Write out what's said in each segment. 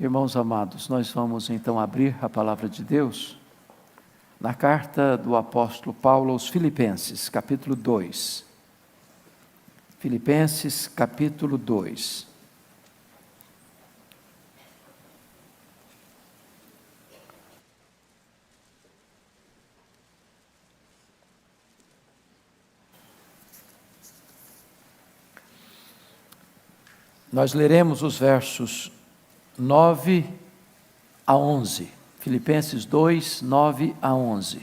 Irmãos amados, nós vamos então abrir a palavra de Deus na carta do apóstolo Paulo aos Filipenses, capítulo 2. Filipenses, capítulo 2. Nós leremos os versos 9 a 11. Filipenses 2, 9 a 11.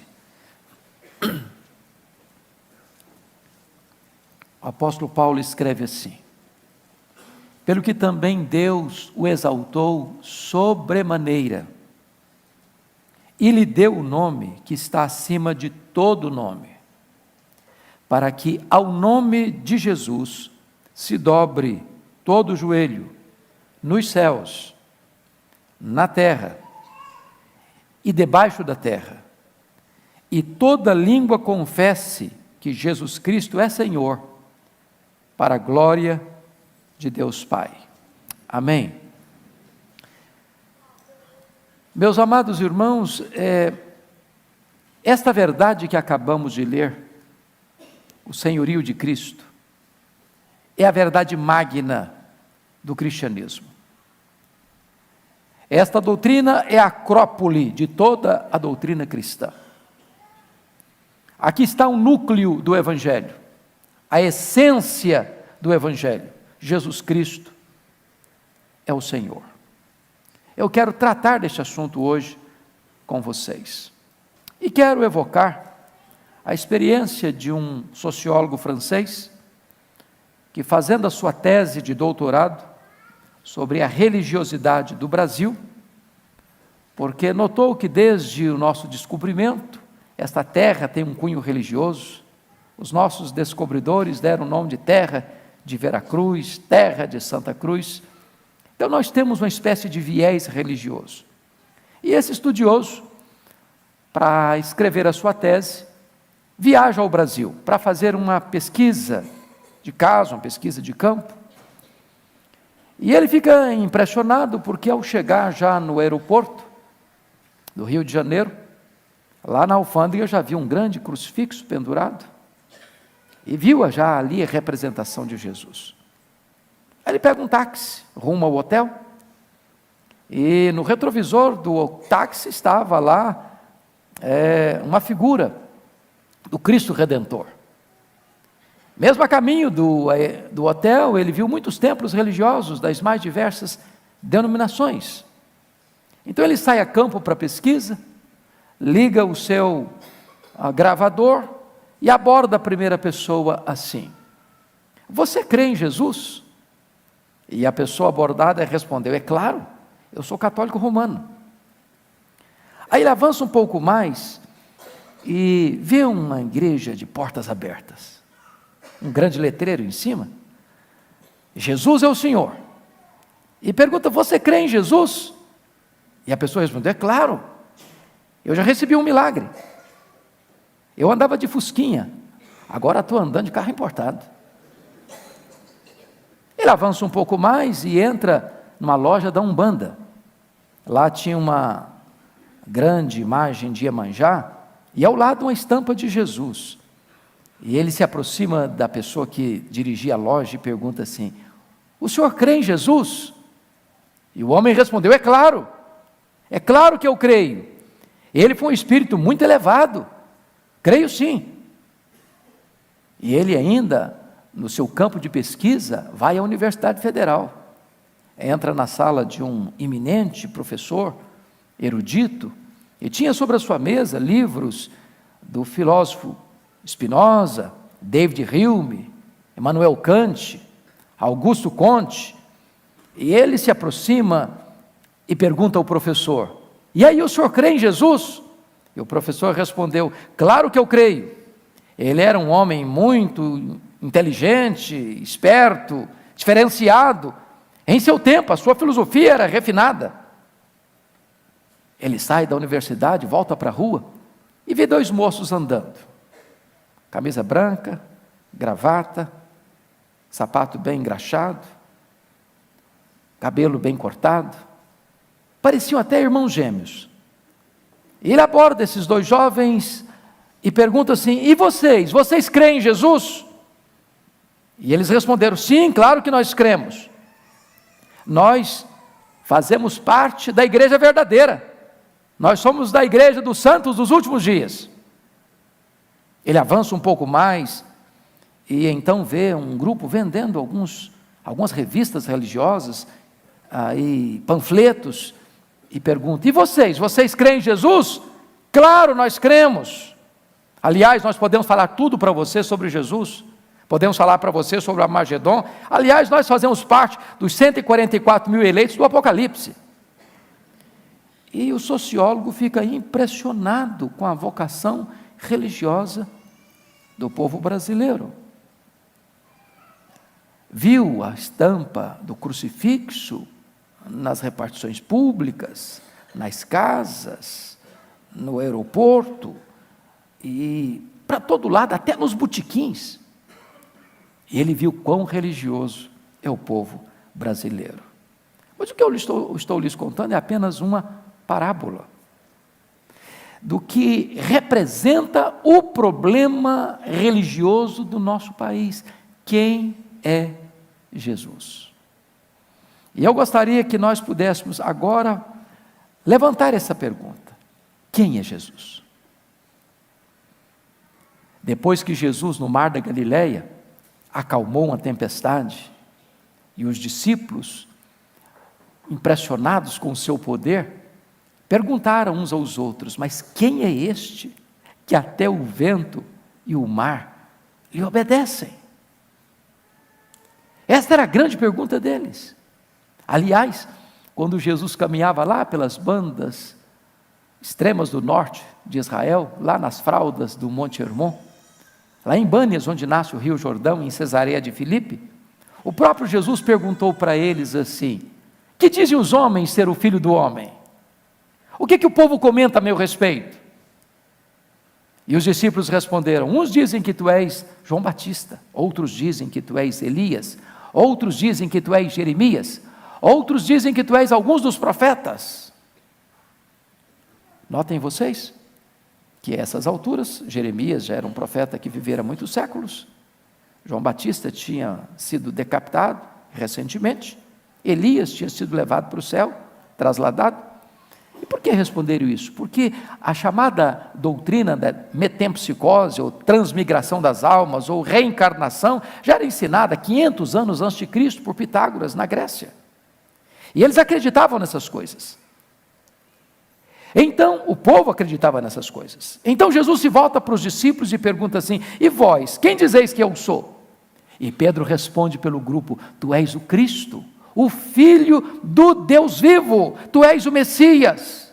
O apóstolo Paulo escreve assim: pelo que também Deus o exaltou sobremaneira, e lhe deu o nome que está acima de todo nome, para que ao nome de Jesus se dobre todo o joelho, nos céus, na terra e debaixo da terra, e toda língua confesse que Jesus Cristo é Senhor, para a glória de Deus Pai. Amém. Meus amados irmãos, esta verdade que acabamos de ler, o senhorio de Cristo, é a verdade magna do cristianismo. Esta doutrina é a acrópole de toda a doutrina cristã. Aqui está o núcleo do Evangelho, a essência do Evangelho. Jesus Cristo é o Senhor. Eu quero tratar deste assunto hoje com vocês. E quero evocar a experiência de um sociólogo francês que, fazendo a sua tese de doutorado sobre a religiosidade do Brasil, porque notou que desde o nosso descobrimento, esta terra tem um cunho religioso. Os nossos descobridores deram o nome de terra de Veracruz, terra de Santa Cruz. Então nós temos uma espécie de viés religioso. E esse estudioso, para escrever a sua tese, viaja ao Brasil para fazer uma pesquisa de caso, uma pesquisa de campo. E ele fica impressionado porque, ao chegar já no aeroporto do Rio de Janeiro, lá na alfândega já viu um grande crucifixo pendurado e viu já ali a representação de Jesus. Aí ele pega um táxi rumo ao hotel e no retrovisor do táxi estava lá uma figura do Cristo Redentor. Mesmo a caminho do hotel, ele viu muitos templos religiosos das mais diversas denominações. Então ele sai a campo para pesquisa, liga o seu gravador e aborda a primeira pessoa assim: você crê em Jesus? E a pessoa abordada respondeu: é claro, eu sou católico romano. Aí ele avança um pouco mais e vê uma igreja de portas abertas, um grande letreiro em cima: Jesus é o Senhor. E pergunta: você crê em Jesus? E a pessoa respondeu: é claro, eu já recebi um milagre. Eu andava de fusquinha, agora estou andando de carro importado. Ele avança um pouco mais e entra numa loja da Umbanda. Lá tinha uma grande imagem de Iemanjá e ao lado uma estampa de Jesus. E ele se aproxima da pessoa que dirigia a loja e pergunta assim: o senhor crê em Jesus? E o homem respondeu: é claro que eu creio. Ele foi um espírito muito elevado, creio sim. E ele ainda, no seu campo de pesquisa, vai à Universidade Federal, entra na sala de um eminente professor, erudito, e tinha sobre a sua mesa livros do filósofo Spinoza, David Hume, Immanuel Kant, Augusto Comte. E ele se aproxima e pergunta ao professor: e aí, o senhor crê em Jesus? E o professor respondeu: claro que eu creio. Ele era um homem muito inteligente, esperto, diferenciado. Em seu tempo, a sua filosofia era refinada. Ele sai da universidade, volta para a rua e vê dois moços andando. Camisa branca, gravata, sapato bem engraxado, cabelo bem cortado. pareciam até irmãos gêmeos. Ele aborda esses dois jovens e pergunta assim: e vocês? Vocês creem em Jesus? E eles responderam: sim, claro que nós cremos. Nós fazemos parte da igreja verdadeira. Nós somos da igreja dos santos dos últimos dias. Ele avança um pouco mais e então vê um grupo vendendo algumas revistas religiosas e panfletos e pergunta: e vocês? Vocês creem em Jesus? Claro, nós cremos. Aliás, nós podemos falar tudo para você sobre Jesus. Podemos falar para você sobre o Armagedon. Aliás, nós fazemos parte dos 144 mil eleitos do Apocalipse. E o sociólogo fica impressionado com a vocação religiosa do povo brasileiro. Viu a estampa do crucifixo nas repartições públicas, nas casas, no aeroporto e para todo lado, até nos botequins. E ele viu quão religioso é o povo brasileiro. Mas o que eu estou lhes contando é apenas uma parábola do que representa o problema religioso do nosso país. Quem é Jesus? E eu gostaria que nós pudéssemos agora levantar essa pergunta: quem é Jesus? Depois que Jesus, no mar da Galileia, acalmou uma tempestade, e os discípulos, impressionados com o seu poder, perguntaram uns aos outros: mas quem é este que até o vento e o mar lhe obedecem? Esta era a grande pergunta deles. Aliás, quando Jesus caminhava lá pelas bandas extremas do norte de Israel, lá nas fraldas do Monte Hermon, lá em Bânias, onde nasce o Rio Jordão, em Cesareia de Filipe, o próprio Jesus perguntou para eles assim: que dizem os homens ser o Filho do Homem? O que o povo comenta a meu respeito? E os discípulos responderam: uns dizem que tu és João Batista, outros dizem que tu és Elias, outros dizem que tu és Jeremias, outros dizem que tu és alguns dos profetas. Notem vocês que a essas alturas, Jeremias já era um profeta que vivera muitos séculos, João Batista tinha sido decapitado recentemente, Elias tinha sido levado para o céu, trasladado. E por que responderam isso? Porque a chamada doutrina da metempsicose, ou transmigração das almas, ou reencarnação, já era ensinada 500 anos antes de Cristo por Pitágoras, na Grécia. E eles acreditavam nessas coisas. Então, o povo acreditava nessas coisas. Então Jesus se volta para os discípulos e pergunta assim: e vós, quem dizeis que eu sou? E Pedro responde pelo grupo: tu és o Cristo, o Filho do Deus vivo, tu és o Messias,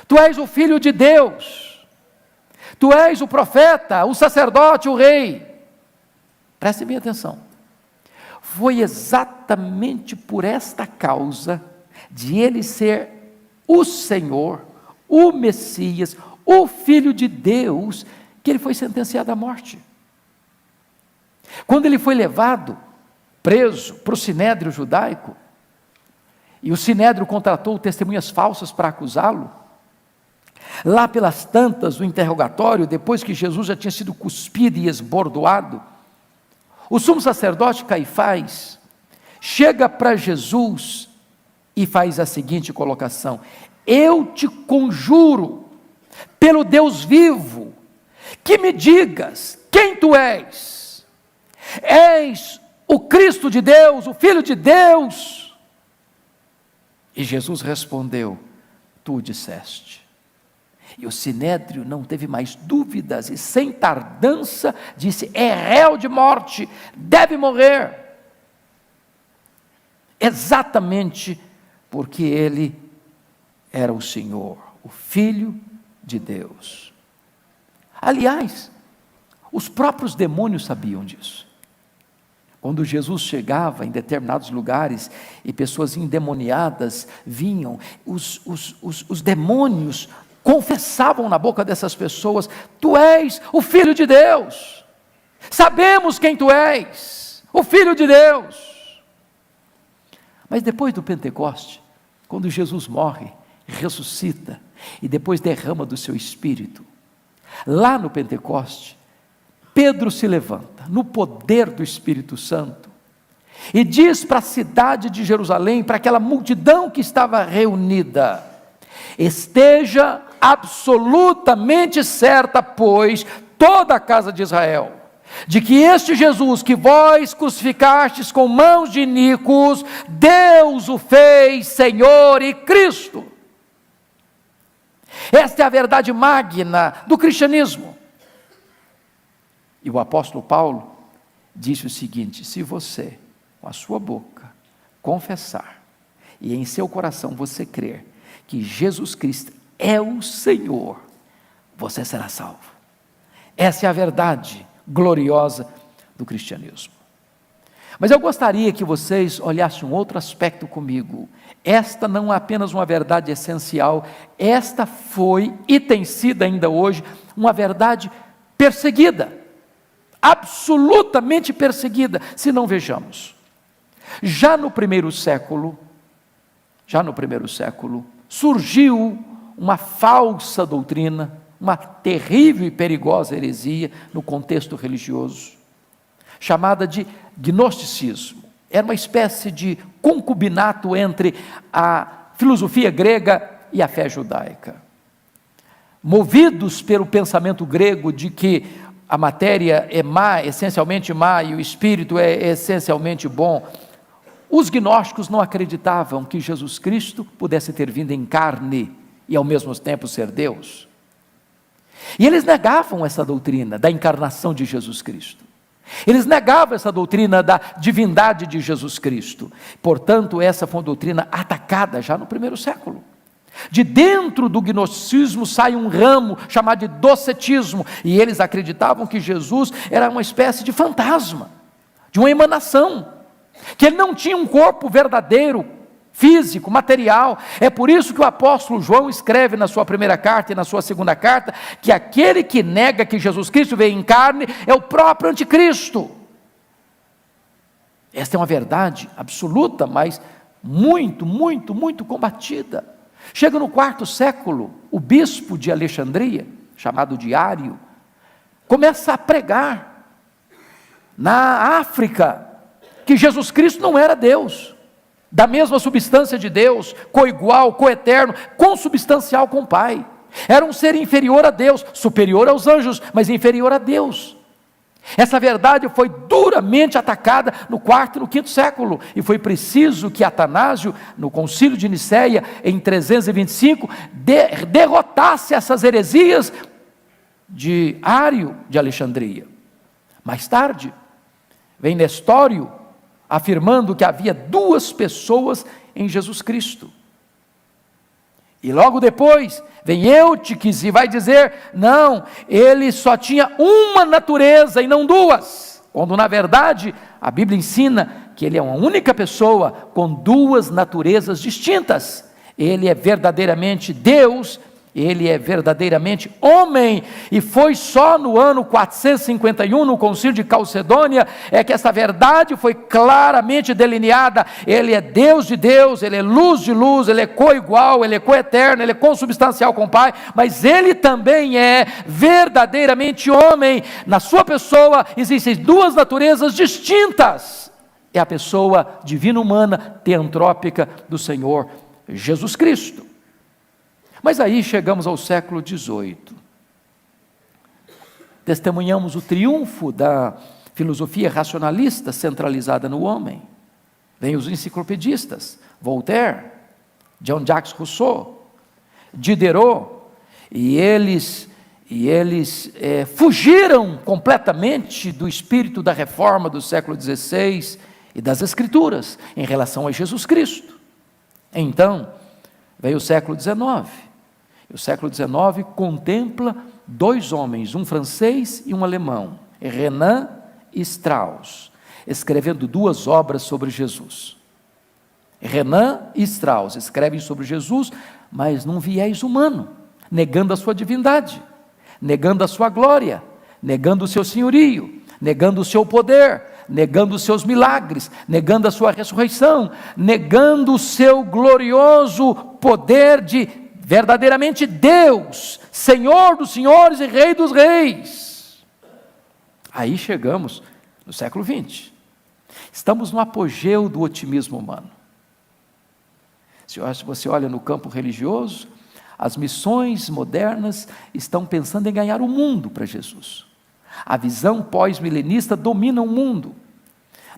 tu és o Filho de Deus, tu és o profeta, o sacerdote, o rei. Preste bem atenção. Foi exatamente por esta causa de ele ser o Senhor, o Messias, o Filho de Deus, que ele foi sentenciado à morte. Quando ele foi levado, preso, para o sinédrio judaico, e o sinédrio contratou testemunhas falsas para acusá-lo, lá pelas tantas do interrogatório, depois que Jesus já tinha sido cuspido e esbordoado, o sumo sacerdote Caifás chega para Jesus e faz a seguinte colocação: eu te conjuro, pelo Deus vivo, que me digas quem tu és. És o Cristo de Deus, o Filho de Deus? E Jesus respondeu: tu disseste. E o sinédrio não teve mais dúvidas, e sem tardança disse: é réu de morte, deve morrer. Exatamente porque ele era o Senhor, o Filho de Deus. Aliás, os próprios demônios sabiam disso. Quando Jesus chegava em determinados lugares e pessoas endemoniadas vinham, os demônios confessavam na boca dessas pessoas: tu és o Filho de Deus, sabemos quem tu és, o Filho de Deus. Mas depois do Pentecoste, quando Jesus morre, ressuscita e depois derrama do seu Espírito, lá no Pentecoste, Pedro se levanta, no poder do Espírito Santo, e diz para a cidade de Jerusalém, para aquela multidão que estava reunida: esteja absolutamente certa, pois, toda a casa de Israel, de que este Jesus que vós crucificastes com mãos de iníquos, Deus o fez Senhor e Cristo. Esta é a verdade magna do cristianismo. E o apóstolo Paulo disse o seguinte: se você, com a sua boca, confessar, e em seu coração você crer que Jesus Cristo é o Senhor, você será salvo. Essa é a verdade gloriosa do cristianismo. Mas eu gostaria que vocês olhassem um outro aspecto comigo. Esta não é apenas uma verdade essencial, esta foi e tem sido ainda hoje uma verdade perseguida, absolutamente perseguida, se não vejamos. Já no primeiro século, surgiu uma falsa doutrina, uma terrível e perigosa heresia no contexto religioso, chamada de gnosticismo. Era uma espécie de concubinato entre a filosofia grega e a fé judaica. Movidos pelo pensamento grego de que a matéria é má, essencialmente má, e o espírito é essencialmente bom, os gnósticos não acreditavam que Jesus Cristo pudesse ter vindo em carne e ao mesmo tempo ser Deus. E eles negavam essa doutrina da encarnação de Jesus Cristo. Eles negavam essa doutrina da divindade de Jesus Cristo. Portanto, essa foi uma doutrina atacada já no primeiro século. De dentro do gnosticismo sai um ramo chamado de docetismo, e eles acreditavam que Jesus era uma espécie de fantasma, de uma emanação, que ele não tinha um corpo verdadeiro, físico, material. É por isso que o apóstolo João escreve na sua primeira carta e na sua segunda carta, que aquele que nega que Jesus Cristo veio em carne, é o próprio anticristo. Esta é uma verdade absoluta, mas muito, muito, muito combatida. Chega no quarto século, o bispo de Alexandria, chamado Diário, começa a pregar na África que Jesus Cristo não era Deus, da mesma substância de Deus, coigual, coeterno, consubstancial com o Pai. Era um ser inferior a Deus, superior aos anjos, mas inferior a Deus. Essa verdade foi duramente atacada no quarto e no quinto século, e foi preciso que Atanásio, no concílio de Nicéia, em 325, derrotasse essas heresias de Ário de Alexandria. Mais tarde, vem Nestório, afirmando que havia duas pessoas em Jesus Cristo. E logo depois vem Eutiques e vai dizer: não, ele só tinha uma natureza e não duas, quando na verdade a Bíblia ensina que ele é uma única pessoa com duas naturezas distintas. Ele é verdadeiramente Deus, ele é verdadeiramente homem. E foi só no ano 451, no concílio de Calcedônia, é que essa verdade foi claramente delineada. Ele é Deus de Deus, ele é luz de luz, ele é coigual, ele é coeterno, ele é consubstancial com o Pai, mas ele também é verdadeiramente homem. Na sua pessoa existem duas naturezas distintas. É a pessoa divina humana, teantrópica do Senhor Jesus Cristo. Mas aí chegamos ao século XVIII, testemunhamos o triunfo da filosofia racionalista centralizada no homem. Vêm os enciclopedistas, Voltaire, Jean-Jacques Rousseau, Diderot, e eles fugiram completamente do espírito da reforma do século XVI e das Escrituras em relação a Jesus Cristo. Então, veio o século XIX. O século XIX contempla dois homens, um francês e um alemão, Renan e Strauss, escrevendo duas obras sobre Jesus. Renan e Strauss escrevem sobre Jesus, mas num viés humano, negando a sua divindade, negando a sua glória, negando o seu senhorio, negando o seu poder, negando os seus milagres, negando a sua ressurreição, negando o seu glorioso poder de verdadeiramente Deus, Senhor dos senhores e Rei dos reis. Aí chegamos no século XX. Estamos no apogeu do otimismo humano. Se você olha no campo religioso, as missões modernas estão pensando em ganhar o mundo para Jesus. A visão pós-milenista domina o mundo.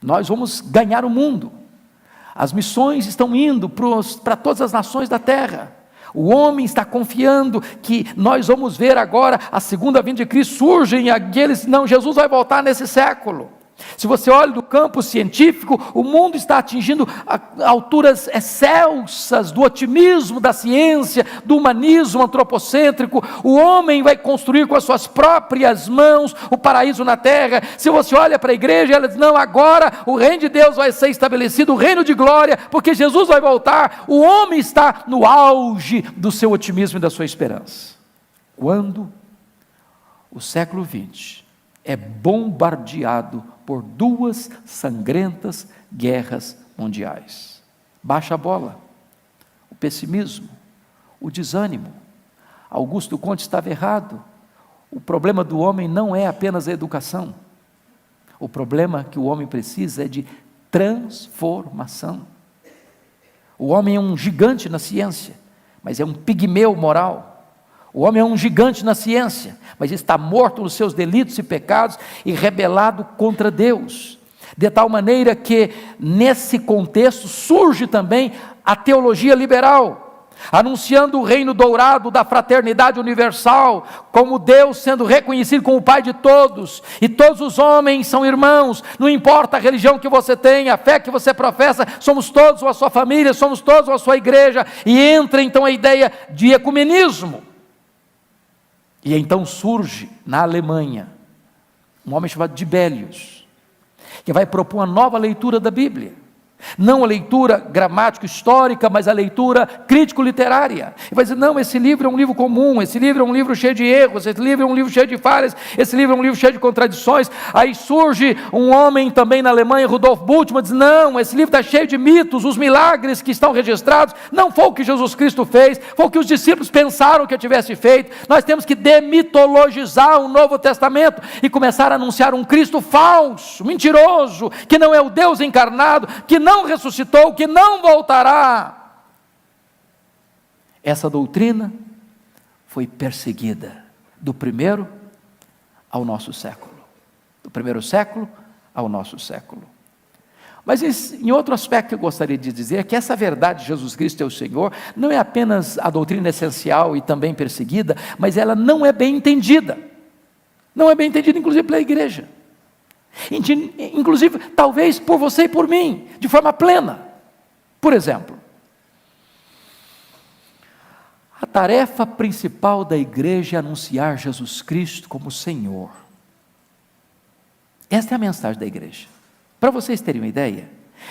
Nós vamos ganhar o mundo. As missões estão indo para todas as nações da terra. O homem está confiando que nós vamos ver agora a segunda vinda de Cristo. Surgem aqueles, não, Jesus vai voltar nesse século. Se você olha do campo científico, o mundo está atingindo alturas excelsas do otimismo da ciência, do humanismo antropocêntrico. O homem vai construir com as suas próprias mãos o paraíso na terra. Se você olha para a igreja, ela diz, não, agora o reino de Deus vai ser estabelecido, o reino de glória, porque Jesus vai voltar. O homem está no auge do seu otimismo e da sua esperança. Quando o século XX é bombardeado por 2 sangrentas guerras mundiais. Baixa a bola, o pessimismo, o desânimo. Augusto Conte estava errado. O problema do homem não é apenas a educação. O problema que o homem precisa é de transformação. O homem é um gigante na ciência, mas é um pigmeu moral. O homem é um gigante na ciência, mas está morto nos seus delitos e pecados e rebelado contra Deus. De tal maneira que, nesse contexto, surge também a teologia liberal, anunciando o reino dourado da fraternidade universal, como Deus sendo reconhecido como o Pai de todos, e todos os homens são irmãos, não importa a religião que você tem, a fé que você professa, somos todos a sua família, somos todos a sua igreja, e entra então a ideia de ecumenismo. E então surge na Alemanha um homem chamado Dibelius, que vai propor uma nova leitura da Bíblia. Não a leitura gramático-histórica, mas a leitura crítico-literária. E vai dizer, não, esse livro é um livro comum, esse livro é um livro cheio de erros, esse livro é um livro cheio de falhas, esse livro é um livro cheio de contradições. Aí surge um homem também na Alemanha, Rudolf Bultmann, diz, não, esse livro está cheio de mitos, os milagres que estão registrados, não foi o que Jesus Cristo fez, foi o que os discípulos pensaram que eu tivesse feito. Nós temos que demitologizar o Novo Testamento e começar a anunciar um Cristo falso, mentiroso, que não é o Deus encarnado, que não ressuscitou, que não voltará. Essa doutrina foi perseguida do primeiro ao nosso século, do primeiro século ao nosso século. Mas em outro aspecto que eu gostaria de dizer é que essa verdade de Jesus Cristo é o Senhor não é apenas a doutrina essencial e também perseguida, mas ela não é bem entendida. Não é bem entendida inclusive pela igreja. Inclusive, talvez por você e por mim, de forma plena. Por exemplo, a tarefa principal da igreja é anunciar Jesus Cristo como Senhor. Esta é a mensagem da igreja. Para vocês terem uma ideia,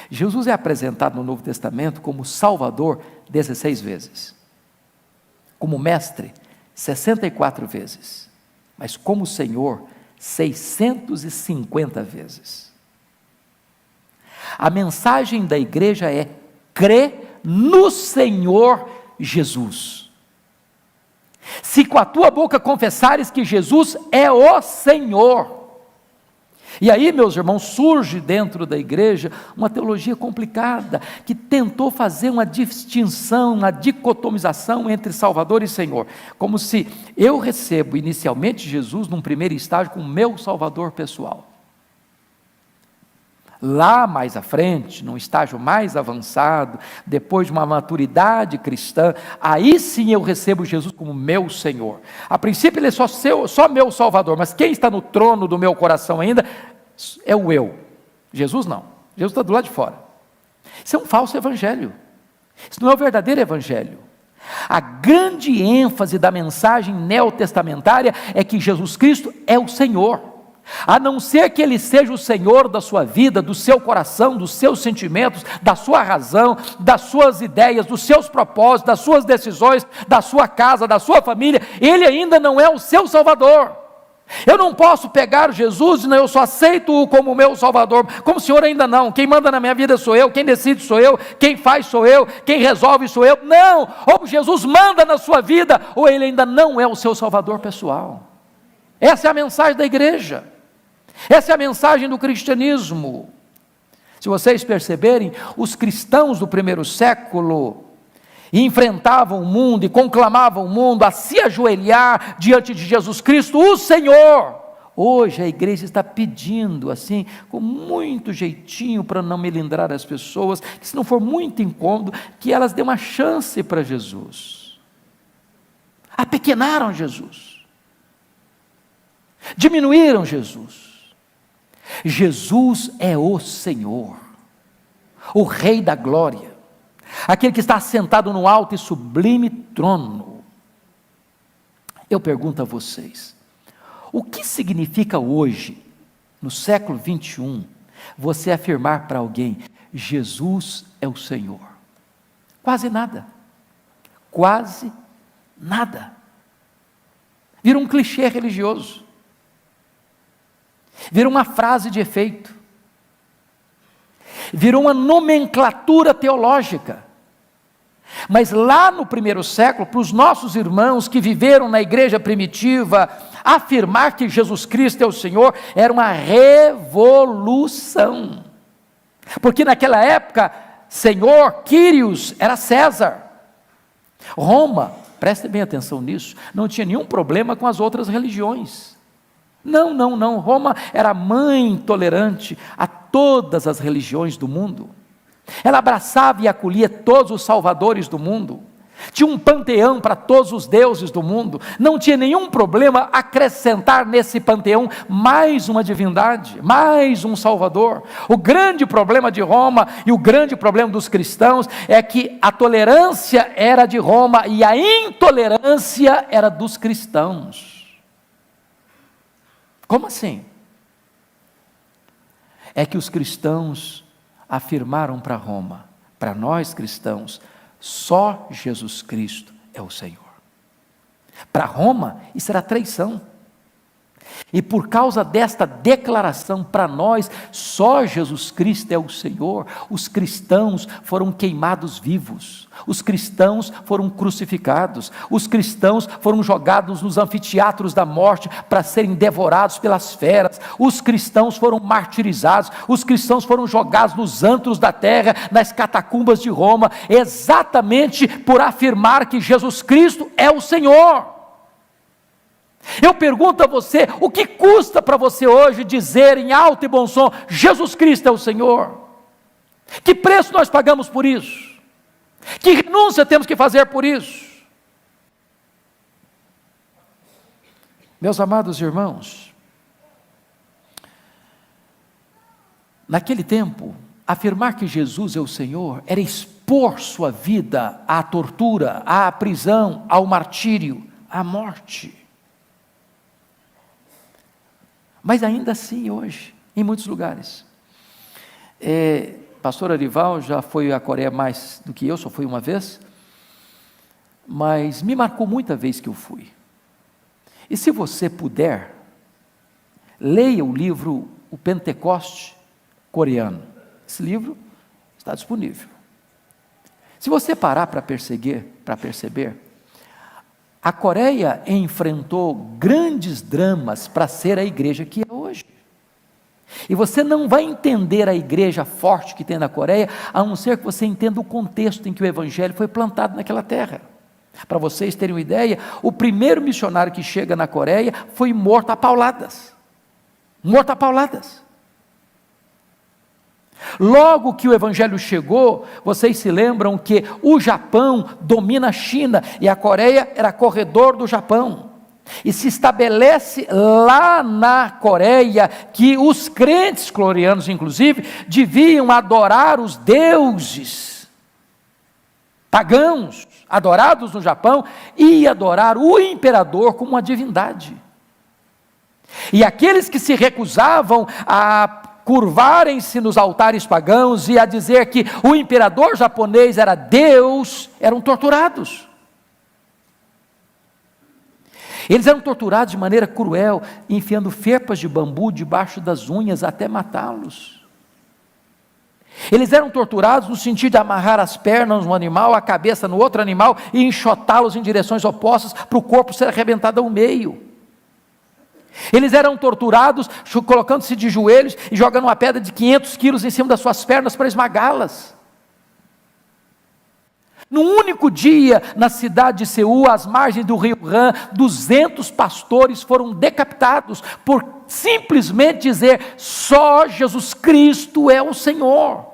Jesus é apresentado no Novo Testamento como Salvador 16 vezes, como Mestre 64 vezes, mas como Senhor 650 vezes. A mensagem da igreja é: crê no Senhor Jesus. Se com a tua boca confessares que Jesus é o Senhor. E aí, meus irmãos, surge dentro da igreja uma teologia complicada, que tentou fazer uma distinção, uma dicotomização entre Salvador e Senhor, como se eu recebo inicialmente Jesus num primeiro estágio como meu Salvador pessoal. Lá mais à frente, num estágio mais avançado, depois de uma maturidade cristã, aí sim eu recebo Jesus como meu Senhor. A princípio ele é só meu Salvador, mas quem está no trono do meu coração ainda é o eu. Jesus não, Jesus está do lado de fora. Isso é um falso evangelho, isso não é o verdadeiro evangelho. A grande ênfase da mensagem neotestamentária é que Jesus Cristo é o Senhor. A não ser que Ele seja o Senhor da sua vida, do seu coração, dos seus sentimentos, da sua razão, das suas ideias, dos seus propósitos, das suas decisões, da sua casa, da sua família, Ele ainda não é o seu Salvador. Eu não posso pegar Jesus e não, eu só aceito-o como meu Salvador, como o Senhor ainda não. Quem manda na minha vida sou eu, quem decide sou eu, quem faz sou eu, quem resolve sou eu. Não, ou Jesus manda na sua vida, ou Ele ainda não é o seu Salvador pessoal. Essa é a mensagem da igreja, essa é a mensagem do cristianismo. Se vocês perceberem, os cristãos do primeiro século enfrentavam o mundo e conclamavam o mundo a se ajoelhar diante de Jesus Cristo, o Senhor. Hoje a igreja está pedindo assim, com muito jeitinho, para não melindrar as pessoas, que se não for muito incômodo, que elas dêem uma chance para Jesus. Apequenaram Jesus, diminuíram Jesus. Jesus é o Senhor, o Rei da glória, aquele que está assentado no alto e sublime trono. Eu pergunto a vocês, o que significa hoje, no século 21, você afirmar para alguém, Jesus é o Senhor? Quase nada, quase nada. Vira um clichê religioso, vira uma frase de efeito, virou uma nomenclatura teológica. Mas lá no primeiro século, para os nossos irmãos que viveram na igreja primitiva, afirmar que Jesus Cristo é o Senhor era uma revolução, porque naquela época, Senhor, Quírios, era César. Roma, prestem bem atenção nisso, não tinha nenhum problema com as outras religiões. Não, Roma era mãe tolerante a todas as religiões do mundo. Ela abraçava e acolhia todos os salvadores do mundo. Tinha um panteão para todos os deuses do mundo. Não tinha nenhum problema acrescentar nesse panteão mais uma divindade, mais um salvador. O grande problema de Roma e o grande problema dos cristãos é que a tolerância era de Roma e a intolerância era dos cristãos. Como assim? É que os cristãos afirmaram para Roma, para nós cristãos, só Jesus Cristo é o Senhor. Para Roma, isso era traição. E por causa desta declaração para nós, só Jesus Cristo é o Senhor, os cristãos foram queimados vivos, os cristãos foram crucificados, os cristãos foram jogados nos anfiteatros da morte para serem devorados pelas feras, os cristãos foram martirizados, os cristãos foram jogados nos antros da terra, nas catacumbas de Roma, exatamente por afirmar que Jesus Cristo é o Senhor. Eu pergunto a você, o que custa para você hoje dizer em alto e bom som, Jesus Cristo é o Senhor? Que preço nós pagamos por isso? Que renúncia temos que fazer por isso? Meus amados irmãos, naquele tempo, afirmar que Jesus é o Senhor era expor sua vida à tortura, à prisão, ao martírio, à morte. Mas ainda assim hoje, em muitos lugares, pastor Arival já foi à Coreia mais do que eu, só fui uma vez, mas me marcou muita vez que eu fui. E se você puder, leia o livro O Pentecoste Coreano. Esse livro está disponível. Se você parar para perceber, a Coreia enfrentou grandes dramas para ser a igreja que é hoje. E você não vai entender a igreja forte que tem na Coreia, a não ser que você entenda o contexto em que o evangelho foi plantado naquela terra. Para vocês terem uma ideia, o primeiro missionário que chega na Coreia foi morto a pauladas. Morto a pauladas. Logo que o evangelho chegou, vocês se lembram que o Japão domina a China e a Coreia era corredor do Japão. E se estabelece lá na Coreia que os crentes coreanos, inclusive, deviam adorar os deuses pagãos adorados no Japão e adorar o imperador como uma divindade. E aqueles que se recusavam a curvarem-se nos altares pagãos e a dizer que o imperador japonês era Deus, eram torturados. Eles eram torturados de maneira cruel, enfiando felpas de bambu debaixo das unhas até matá-los. Eles eram torturados no sentido de amarrar as pernas no animal, a cabeça no outro animal e enxotá-los em direções opostas para o corpo ser arrebentado ao meio. Eles eram torturados colocando-se de joelhos e jogando uma pedra de 500 quilos em cima das suas pernas para esmagá-las. Num único dia, na cidade de Seul, às margens do rio Han, 200 pastores foram decapitados por simplesmente dizer: só Jesus Cristo é o Senhor.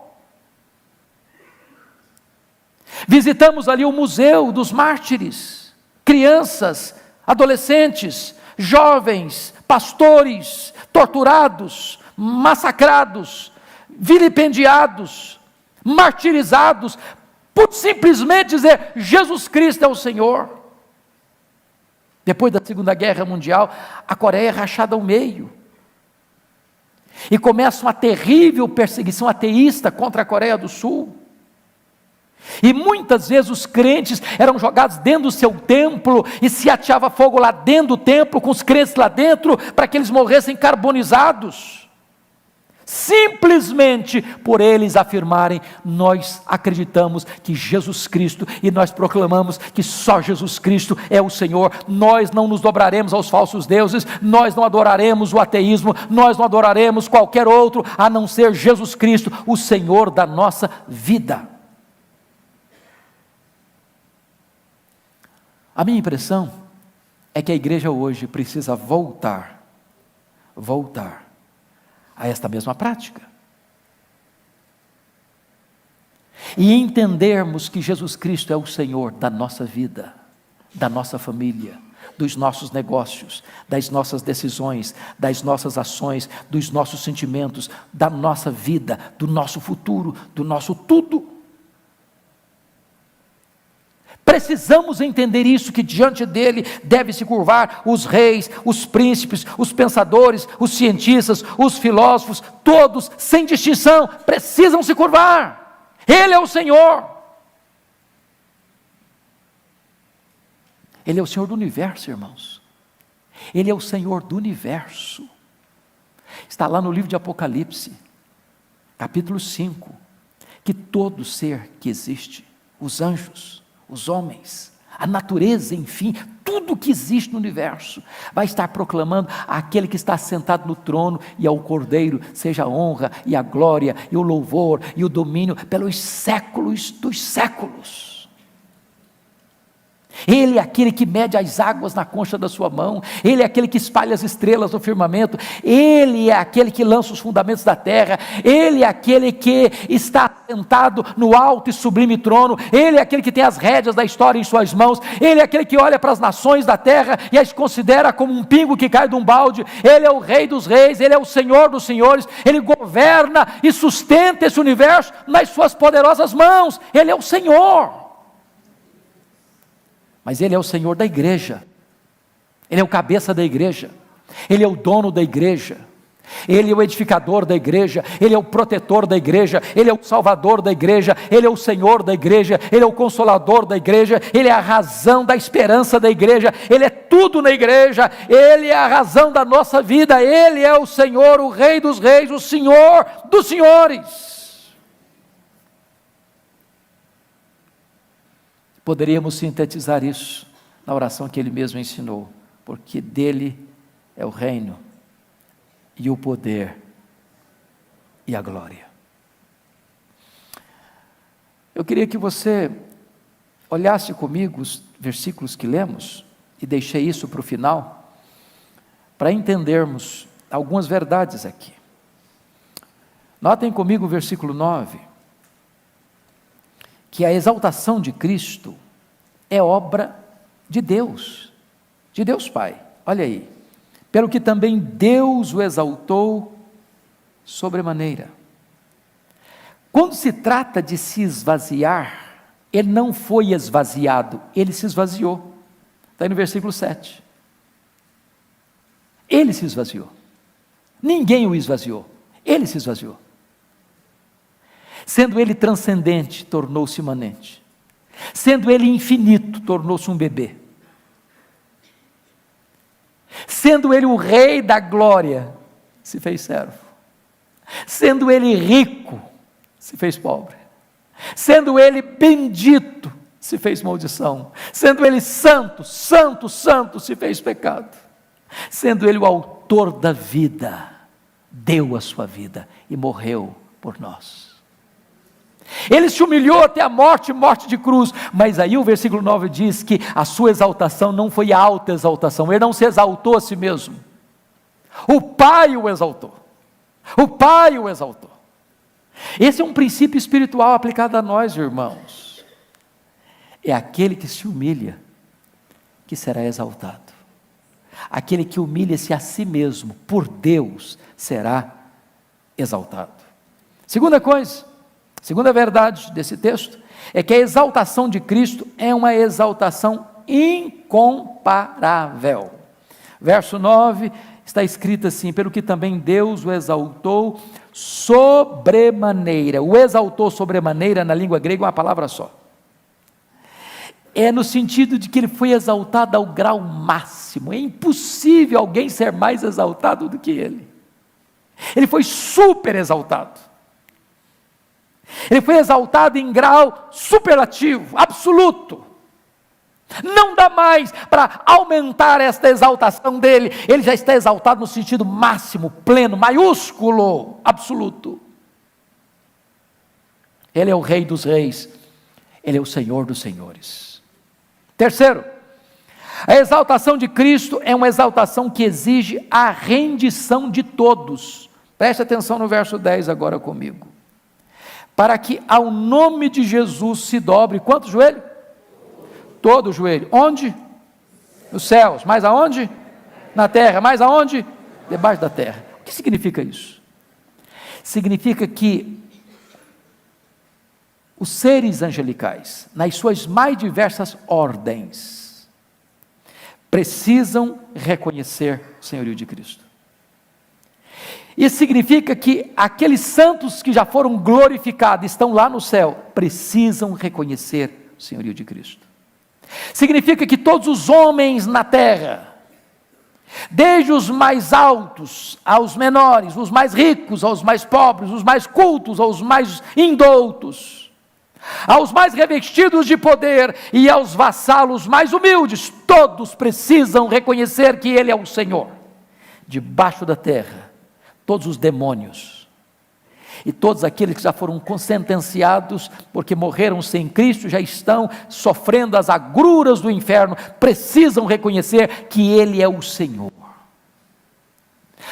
Visitamos ali o Museu dos Mártires, crianças, adolescentes, jovens, pastores, torturados, massacrados, vilipendiados, martirizados, por simplesmente dizer: Jesus Cristo é o Senhor. Depois da Segunda Guerra Mundial, a Coreia é rachada ao meio, e começa uma terrível perseguição ateísta contra a Coreia do Sul, e muitas vezes os crentes eram jogados dentro do seu templo, e se ateava fogo lá dentro do templo, com os crentes lá dentro, para que eles morressem carbonizados, simplesmente por eles afirmarem: nós acreditamos que Jesus Cristo, e nós proclamamos que só Jesus Cristo é o Senhor, nós não nos dobraremos aos falsos deuses, nós não adoraremos o ateísmo, nós não adoraremos qualquer outro, a não ser Jesus Cristo, o Senhor da nossa vida. A minha impressão é que a igreja hoje precisa voltar a esta mesma prática, e entendermos que Jesus Cristo é o Senhor da nossa vida, da nossa família, dos nossos negócios, das nossas decisões, das nossas ações, dos nossos sentimentos, da nossa vida, do nosso futuro, do nosso tudo. Precisamos entender isso, que diante dele deve se curvar os reis, os príncipes, os pensadores, os cientistas, os filósofos, todos, sem distinção, precisam se curvar. Ele é o Senhor. Ele é o Senhor do universo, irmãos. Ele é o Senhor do universo. Está lá no livro de Apocalipse, capítulo 5, que todo ser que existe, os anjos, os homens, a natureza, enfim, tudo que existe no universo, vai estar proclamando àquele que está sentado no trono e ao Cordeiro, seja a honra e a glória e o louvor e o domínio pelos séculos dos séculos. Ele é aquele que mede as águas na concha da sua mão, Ele é aquele que espalha as estrelas no firmamento, Ele é aquele que lança os fundamentos da terra, Ele é aquele que está sentado no alto e sublime trono, Ele é aquele que tem as rédeas da história em suas mãos, Ele é aquele que olha para as nações da terra e as considera como um pingo que cai de um balde. Ele é o Rei dos reis, Ele é o Senhor dos senhores, Ele governa e sustenta esse universo nas suas poderosas mãos. Ele é o Senhor. Mas Ele é o Senhor da igreja, Ele é o cabeça da igreja, Ele é o dono da igreja, Ele é o edificador da igreja, Ele é o protetor da igreja, Ele é o salvador da igreja, Ele é o Senhor da igreja, Ele é o consolador da igreja, Ele é a razão da esperança da igreja, Ele é tudo na igreja, Ele é a razão da nossa vida, Ele é o Senhor, o Rei dos reis, o Senhor dos senhores. Poderíamos sintetizar isso na oração que Ele mesmo ensinou, porque dele é o reino, e o poder, e a glória. Eu queria que você olhasse comigo os versículos que lemos, e deixei isso para o final, para entendermos algumas verdades aqui. Notem comigo o versículo 9, que a exaltação de Cristo é obra de Deus Pai. Olha aí, pelo que também Deus o exaltou sobremaneira. Quando se trata de se esvaziar, Ele não foi esvaziado, Ele se esvaziou. Está aí no versículo 7. Ele se esvaziou, ninguém o esvaziou, Ele se esvaziou. Sendo Ele transcendente, tornou-se imanente. Sendo Ele infinito, tornou-se um bebê. Sendo ele o rei da glória, se fez servo. Sendo ele rico, se fez pobre. Sendo ele bendito, se fez maldição. Sendo ele santo, santo, santo, se fez pecado. Sendo ele o autor da vida, deu a sua vida e morreu por nós. Ele se humilhou até a morte, morte de cruz, mas aí o versículo 9 diz que a sua exaltação não foi alta exaltação, ele não se exaltou a si mesmo, o Pai o exaltou, o Pai o exaltou. Esse é um princípio espiritual aplicado a nós, irmãos. É aquele que se humilha, que será exaltado. Aquele que humilha-se a si mesmo, por Deus, será exaltado. Segunda coisa, segunda verdade desse texto, é que a exaltação de Cristo é uma exaltação incomparável. Verso 9, está escrito assim: pelo que também Deus o exaltou sobremaneira. O exaltou sobremaneira, na língua grega, é uma palavra só. É no sentido de que ele foi exaltado ao grau máximo. É impossível alguém ser mais exaltado do que ele. Ele foi super exaltado. Ele foi exaltado em grau superlativo, absoluto. Não dá mais para aumentar esta exaltação dele. Ele já está exaltado no sentido máximo, pleno, maiúsculo, absoluto. Ele é o Rei dos Reis. Ele é o Senhor dos Senhores. Terceiro, a exaltação de Cristo é uma exaltação que exige a rendição de todos. Preste atenção no verso 10 agora comigo. Para que ao nome de Jesus se dobre, quanto joelho? Todo joelho. Onde? Nos céus. Mais aonde? Na terra. Mais aonde? Debaixo da terra. O que significa isso? Significa que os seres angelicais, nas suas mais diversas ordens, precisam reconhecer o senhorio de Cristo. Isso significa que aqueles santos que já foram glorificados, estão lá no céu, precisam reconhecer o senhorio de Cristo. Significa que todos os homens na terra, desde os mais altos aos menores, os mais ricos aos mais pobres, os mais cultos aos mais indoutos, aos mais revestidos de poder e aos vassalos mais humildes, todos precisam reconhecer que Ele é o Senhor. Debaixo da terra, todos os demônios e todos aqueles que já foram sentenciados porque morreram sem Cristo, já estão sofrendo as agruras do inferno, precisam reconhecer que Ele é o Senhor.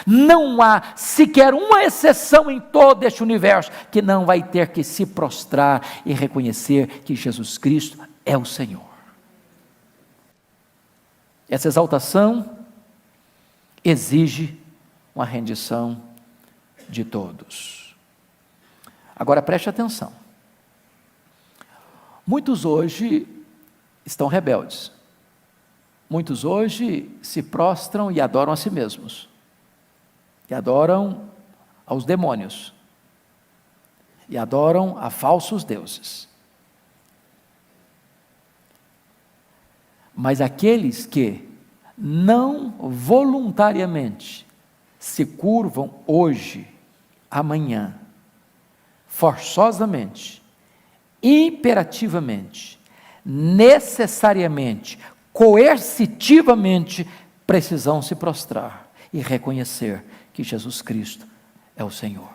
Não há sequer uma exceção em todo este universo que não vai ter que se prostrar e reconhecer que Jesus Cristo é o Senhor. Essa exaltação exige uma rendição de todos. Agora preste atenção. Muitos hoje estão rebeldes. Muitos hoje se prostram e adoram a si mesmos. E adoram aos demônios, e adoram a falsos deuses. Mas aqueles que não voluntariamente se curvam hoje, amanhã, forçosamente, imperativamente, necessariamente, coercitivamente, precisam se prostrar e reconhecer que Jesus Cristo é o Senhor.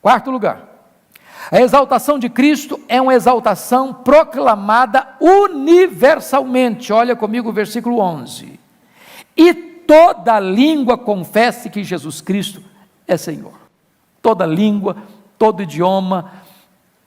Quarto lugar, a exaltação de Cristo é uma exaltação proclamada universalmente. Olha comigo o versículo 11. E toda língua confesse que Jesus Cristo é Senhor. Toda língua, todo idioma,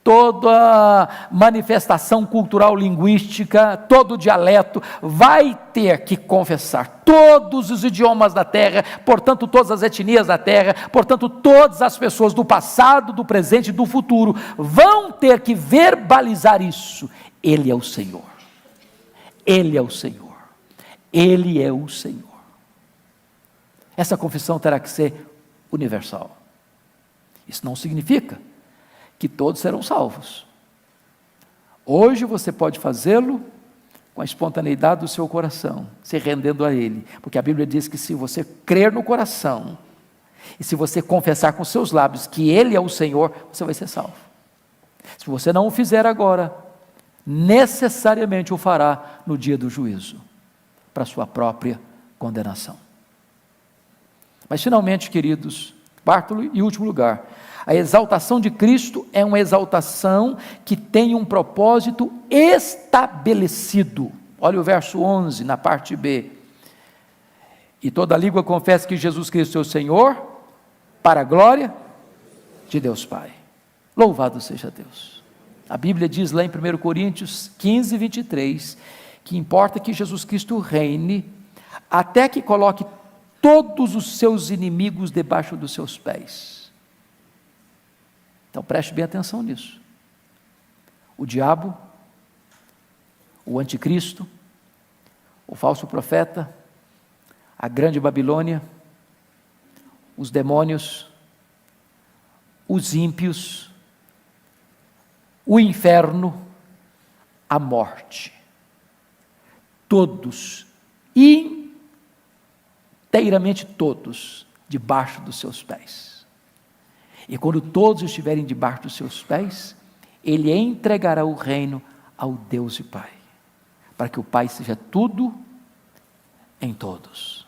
toda manifestação cultural linguística, todo dialeto vai ter que confessar. Todos os idiomas da terra, portanto todas as etnias da terra, portanto todas as pessoas do passado, do presente e do futuro vão ter que verbalizar isso. Ele é o Senhor. Ele é o Senhor. Ele é o Senhor. Essa confissão terá que ser universal. Isso não significa que todos serão salvos. Hoje você pode fazê-lo com a espontaneidade do seu coração, se rendendo a Ele, porque a Bíblia diz que se você crer no coração, e se você confessar com seus lábios que Ele é o Senhor, você vai ser salvo. Se você não o fizer agora, necessariamente o fará no dia do juízo, para a sua própria condenação. Mas finalmente, queridos, quarto e último lugar, a exaltação de Cristo é uma exaltação que tem um propósito estabelecido. Olha o verso 11, na parte B. E toda língua confessa que Jesus Cristo é o Senhor, para a glória de Deus Pai. Louvado seja Deus. A Bíblia diz lá em 1 Coríntios 15, 23, que importa que Jesus Cristo reine, até que coloque todos os seus inimigos debaixo dos seus pés. Então preste bem atenção nisso. O diabo, o anticristo, o falso profeta, a grande Babilônia, os demônios, os ímpios, o inferno, a morte, todos, inteiramente todos, debaixo dos seus pés. E quando todos estiverem debaixo dos seus pés, Ele entregará o reino ao Deus e Pai, para que o Pai seja tudo em todos,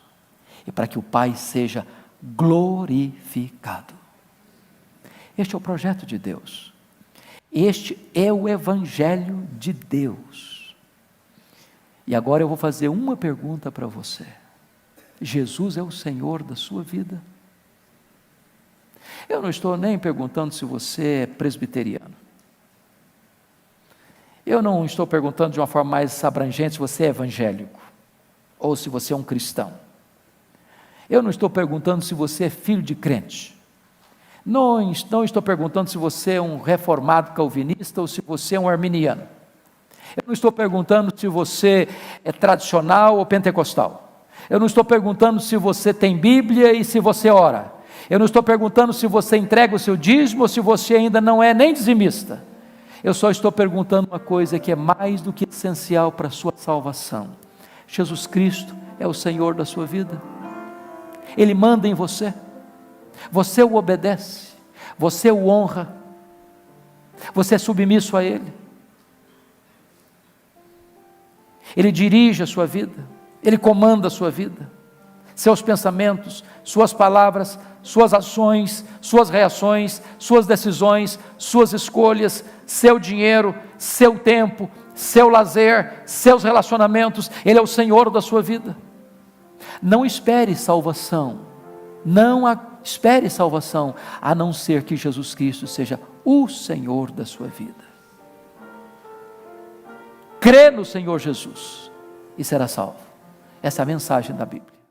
e para que o Pai seja glorificado. Este é o projeto de Deus, este é o Evangelho de Deus. E agora eu vou fazer uma pergunta para você: Jesus é o Senhor da sua vida? Eu não estou nem perguntando se você é presbiteriano. Eu não estou perguntando de uma forma mais abrangente se você é evangélico, ou se você é um cristão. Eu não estou perguntando se você é filho de crente. Não estou perguntando se você é um reformado calvinista, ou se você é um arminiano. Eu não estou perguntando se você é tradicional ou pentecostal. Eu não estou perguntando se você tem Bíblia e se você ora. Eu não estou perguntando se você entrega o seu dízimo ou se você ainda não é nem dizimista. Eu só estou perguntando uma coisa que é mais do que essencial para a sua salvação: Jesus Cristo é o Senhor da sua vida. Ele manda em você, você o obedece, você o honra, você é submisso a Ele. Ele dirige a sua vida, Ele comanda a sua vida, seus pensamentos, suas palavras, suas ações, suas reações, suas decisões, suas escolhas, seu dinheiro, seu tempo, seu lazer, seus relacionamentos. Ele é o Senhor da sua vida. Não espere salvação, espere salvação, a não ser que Jesus Cristo seja o Senhor da sua vida. Crê no Senhor Jesus e será salvo. Essa é a mensagem da Bíblia.